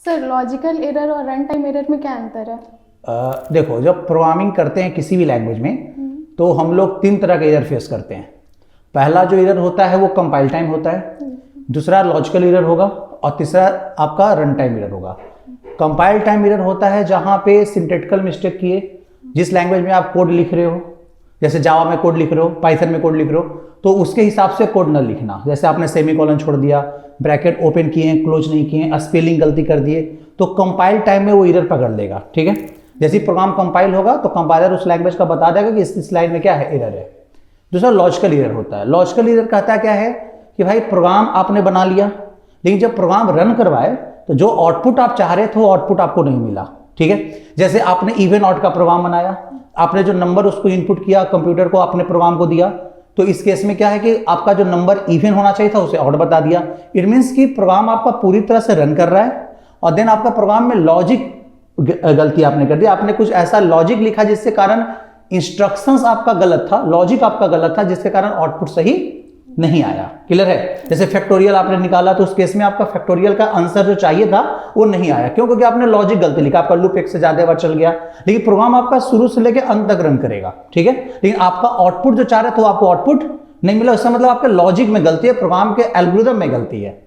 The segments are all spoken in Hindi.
सर लॉजिकल एरर और रन टाइम एरर में क्या अंतर है? देखो, जब प्रोग्रामिंग करते हैं किसी भी लैंग्वेज में तो हम लोग 3 तरह के एरर फेस करते हैं। पहला जो एरर होता है वो कंपाइल टाइम होता है, दूसरा लॉजिकल एरर होगा और तीसरा आपका रन टाइम एरर होगा। कंपाइल टाइम एरर होता है जहां पे सिंटैक्टिकल मिस्टेक किए, जिस लैंग्वेज में आप कोड लिख रहे हो, जैसे जावा में कोड लिख रहे हो, पाइथन में कोड लिख रहे हो, तो उसके हिसाब से कोड न लिखना। जैसे आपने सेमीकोलन छोड़ दिया, ब्रैकेट ओपन किए हैं, क्लोज नहीं किए हैं, स्पेलिंग गलती कर दिए, तो कंपाइल टाइम में वो एरर पकड़ लेगा। ठीक है, जैसे प्रोग्राम कंपाइल होगा तो कंपाइलर उस लैंग्वेज का बता देगा कि इस लाइन में क्या है, एरर है। दूसरा लॉजिकल एरर होता है। लॉजिकल एरर कहता क्या है कि भाई प्रोग्राम आपने बना लिया, लेकिन जब प्रोग्राम रन करवाए तो जो आउटपुट आप चाह रहे थे वो आउटपुट आपको नहीं मिला। ठीक है, जैसे आपने इवन ऑड का प्रोग्राम बनाया, आपने जो नंबर उसको इनपुट किया, कंप्यूटर को आपने प्रोग्राम को दिया, तो इस केस में क्या है कि आपका जो नंबर इवन होना चाहिए था उसे ऑड बता दिया। इट मीन्स कि प्रोग्राम आपका पूरी तरह से रन कर रहा है और देन आपका प्रोग्राम में लॉजिक गलती आपने कर दी। आपने कुछ ऐसा लॉजिक लिखा जिसके कारण इंस्ट्रक्शंस आपका गलत था, लॉजिक आपका गलत था, जिसके कारण आउटपुट सही नहीं आया। क्लियर है? जैसे फैक्टोरियल आपने निकाला तो उस केस में आपका फैक्टोरियल का आंसर जो चाहिए था वो नहीं आया। क्यों? क्योंकि आपने लॉजिक गलती लिखा, आपका लूप एक से ज्यादा बार चल गया, लेकिन प्रोग्राम आपका शुरू से लेकर अंत तक रन करेगा। ठीक है, लेकिन आपका आउटपुट जो चाह रहे थे वो आपको आउटपुट नहीं मिला। इसका मतलब आपके लॉजिक में गलती है, प्रोग्राम के एल्गोरिथम में गलती है।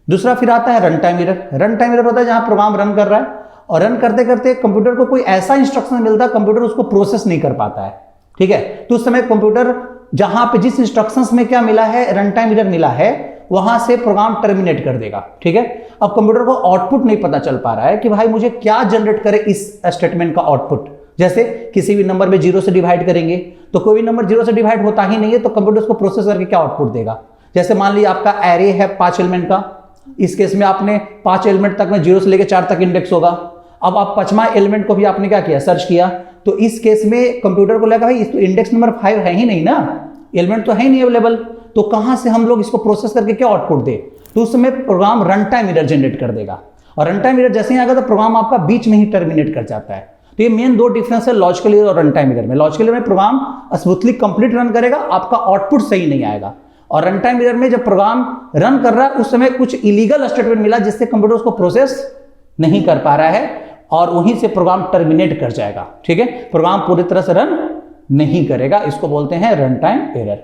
दूसरा फिर आता है run time error. Run time error होता है जहां प्रोग्राम रन कर रहा है और रन करते करते कंप्यूटर को कोई ऐसा इंस्ट्रक्शन मिलता है, कंप्यूटर उसको प्रोसेस नहीं कर पाता है। ठीक है, तो उस समय कंप्यूटर जहां पे जिस इंस्ट्रक्शंस में क्या मिला है, रन टाइम एरर मिला है, वहां से प्रोग्राम टर्मिनेट कर देगा। ठीक है, अब कंप्यूटर को आउटपुट नहीं पता चल पा रहा है कि भाई मुझे क्या जनरेट करे इस स्टेटमेंट का आउटपुट। जैसे किसी भी नंबर में 0 से डिवाइड करेंगे तो कोई भी नंबर 0 से डिवाइड होता ही नहीं है, तो कंप्यूटर उसको प्रोसेस करके क्या आउटपुट देगा। जैसे मान लीजिए आपका एरे है 5 एलिमेंट का, इस केस में आपने 5 एलिमेंट तक में 0 से लेकर 4 तक इंडेक्स होगा। अब आप 5वां एलिमेंट को भी आपने क्या किया, सर्च किया, तो इस केस में कंप्यूटर को लगा भाई इस तो इंडेक्स नंबर 5 है ही नहीं ना, एलिमेंट तो है ही नहीं अवेलेबल, तो कहां से हम लोग इसको प्रोसेस करके क्या आउटपुट दे। तो उस समय program run time error generate कर देगा, और रन टाइम एरर जैसे ही आएगा तो प्रोग्राम आपका बीच में ही टर्मिनेट कर जाता है। तो ये मेन 2 डिफरेंस है लॉजिकल एरर और रन टाइम एरर में। लॉजिकल एरर में प्रोग्राम स्मूथली कंप्लीट रन करेगा, आपका आउटपुट सही नहीं आएगा, और रन टाइम एरर में जब प्रोग्राम रन कर रहा है उस समय कुछ इलीगल स्टेटमेंट मिला जिससे कंप्यूटर उसको प्रोसेस नहीं कर पा रहा है और वहीं से प्रोग्राम टर्मिनेट कर जाएगा। ठीक है, प्रोग्राम पूरी तरह से रन नहीं करेगा, इसको बोलते हैं रन टाइम एरर।